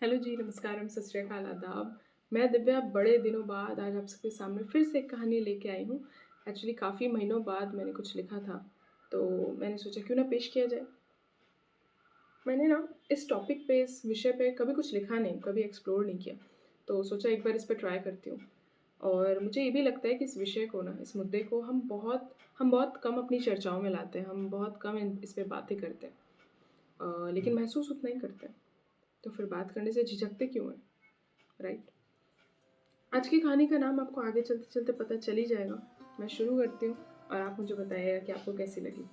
Hello जी, नमस्कारम, सत श्री अकाल, आदाब। मैं दिव्या बड़े दिनों बाद आज आप सबके सामने फिर से एक कहानी लेके आई हूँ। एक्चुअली काफ़ी महीनों बाद मैंने कुछ लिखा था, तो मैंने सोचा क्यों ना पेश किया जाए। मैंने ना इस टॉपिक पे, इस विषय पे कभी कुछ लिखा नहीं, कभी एक्सप्लोर नहीं किया, तो सोचा एक बार इस पे ट्राई करती हूँ। और मुझे ये भी लगता है कि इस विषय को ना, इस मुद्दे को हम बहुत कम अपनी चर्चाओं में लाते हैं, हम बहुत कम इस पे बातें करते हैं। लेकिन महसूस उतना ही करते हैं, तो फिर बात करने से झिझकते क्यों हैं, राइट? आज की कहानी का नाम आपको आगे चलते-चलते पता चल ही जाएगा। मैं शुरू करती हूँ और आप मुझे बताइएगा कि आपको कैसी लगी।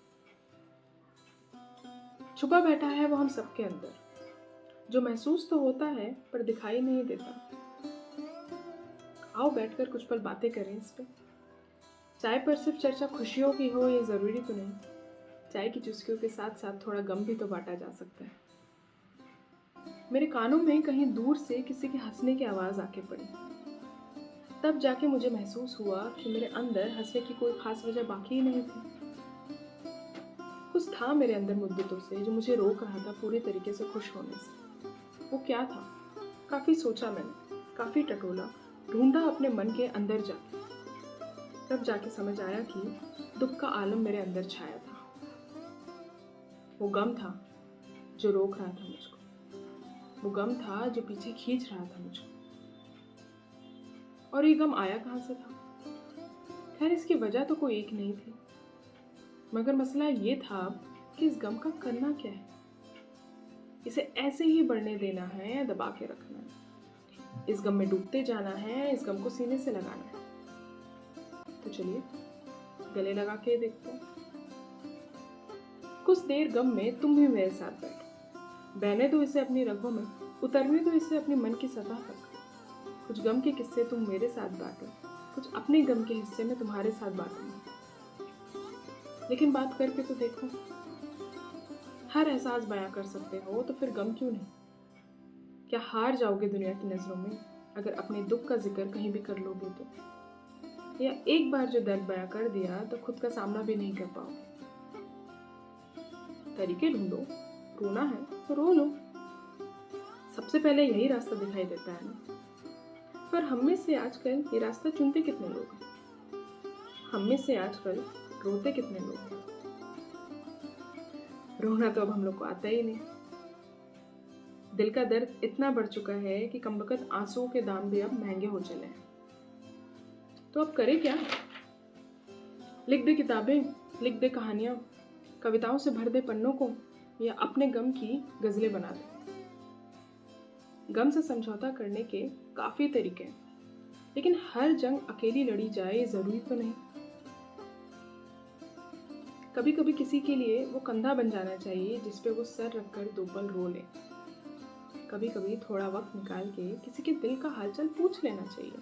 छुपा बैठा है वो हम सबके अंदर, जो महसूस तो होता है पर दिखाई नहीं देता। आओ बैठकर कुछ पल बातें करें इस पे। चाय पर सिर्फ चर्चा खुशियों की हो ये ज़रूरी तो नहीं। चाय की चुस्कियों के साथ-साथ थोड़ा गम भी तो बाँटा जा सकता है। मेरे कानों में कहीं दूर से किसी के हँसने की आवाज़ आके पड़ी। तब जाके मुझे महसूस हुआ कि मेरे अंदर हँसने की कोई ख़ास वजह बाकी ही नहीं थी। कुछ था मेरे अंदर मुद्दतों से जो मुझे रोक रहा था पूरे तरीके से खुश होने से। वो क्या था? काफ़ी सोचा मैंने, काफ़ी टटोला, ढूँढा अपने मन के अंदर जाके। तब जाके समझ आया कि दुःख का आलम मेरे अंदर छाया था। वो गम था जो रोक रहा था मुझको। वो गम था जो पीछे खींच रहा था मुझको। और ये गम आया कहाँ से था? खैर इसकी वजह तो कोई एक नहीं थी। मगर मसला ये था कि इस गम का करना क्या है? इसे ऐसे ही बढ़ने देना है या दबा के रखना है? इस गम में डूबते जाना है, इस गम को सीने से लगाना है। तो चलिए गले लगा के देखते हैं। कुछ देर गम में तुम भी मेरे साथ बैठो। बहने दो इसे अपनी रगों में, उतरने दो इसे अपने मन की सतह तक। कुछ गम के किस्से तुम मेरे साथ बांटो, कुछ अपने गम के हिस्से में तुम्हारे साथ बांटूंगी। लेकिन बात करके तो देखो, हर एहसास बयां कर सकते हो तो फिर गम क्यों नहीं? क्या हार जाओगे दुनिया की नजरों में अगर अपने दुख का जिक्र कहीं भी कर लोगे तो? या एक बार जो दर्द बयां कर दिया तो खुद का सामना भी नहीं कर पाओगे? तरीके ढूंढो, रोना है तो रो लो। सबसे पहले यही रास्ता दिखाई देता है ना। पर हम में से आजकल ये रास्ता चुनते कितने लोग हैं? हम में से आजकल रोते कितने लोग हैं? रोना तो अब हम लोग को आता ही नहीं। दिल का दर्द इतना बढ़ चुका है कि कमबख्त आंसुओं के दाम भी अब महंगे हो चले हैं। तो अब करें क्या? लिख दे किताबें, लिख दे कहानियां, कविताओं से भर दे पन्नों को, या अपने गम की गजलें बना दे। गम से समझौता करने के काफी तरीके हैं, लेकिन हर जंग अकेली लड़ी जाए ये जरूरी तो नहीं। कभी कभी किसी के लिए वो कंधा बन जाना चाहिए जिसपे वो सर रखकर दो पल रो ले। कभी कभी थोड़ा वक्त निकाल के किसी के दिल का हालचाल पूछ लेना चाहिए।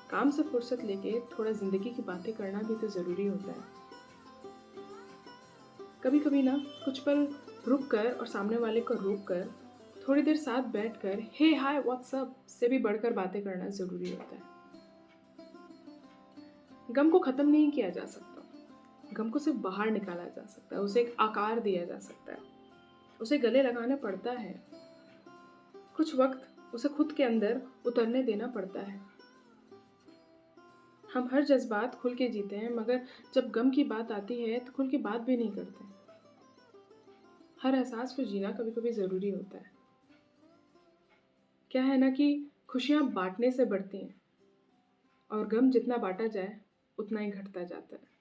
काम से फुर्सत लेके थोड़ा जिंदगी की बातें करना भी तो जरूरी होता है। कभी कभी ना कुछ पल रुक कर और सामने वाले को रोक कर थोड़ी देर साथ बैठकर हे हाय व्हाट्सअप से भी बढ़कर बातें करना जरूरी होता है। गम को खत्म नहीं किया जा सकता, गम को सिर्फ बाहर निकाला जा सकता है, उसे एक आकार दिया जा सकता है, उसे गले लगाना पड़ता है। कुछ वक्त उसे खुद के अंदर उतरने देना पड़ता है। हम हर जज्बात खुल के जीते हैं, मगर जब गम की बात आती है तो खुल के बात भी नहीं करते। हर एहसास को जीना कभी कभी जरूरी होता है। क्या है ना कि खुशियां बांटने से बढ़ती हैं और गम जितना बांटा जाए उतना ही घटता जाता है।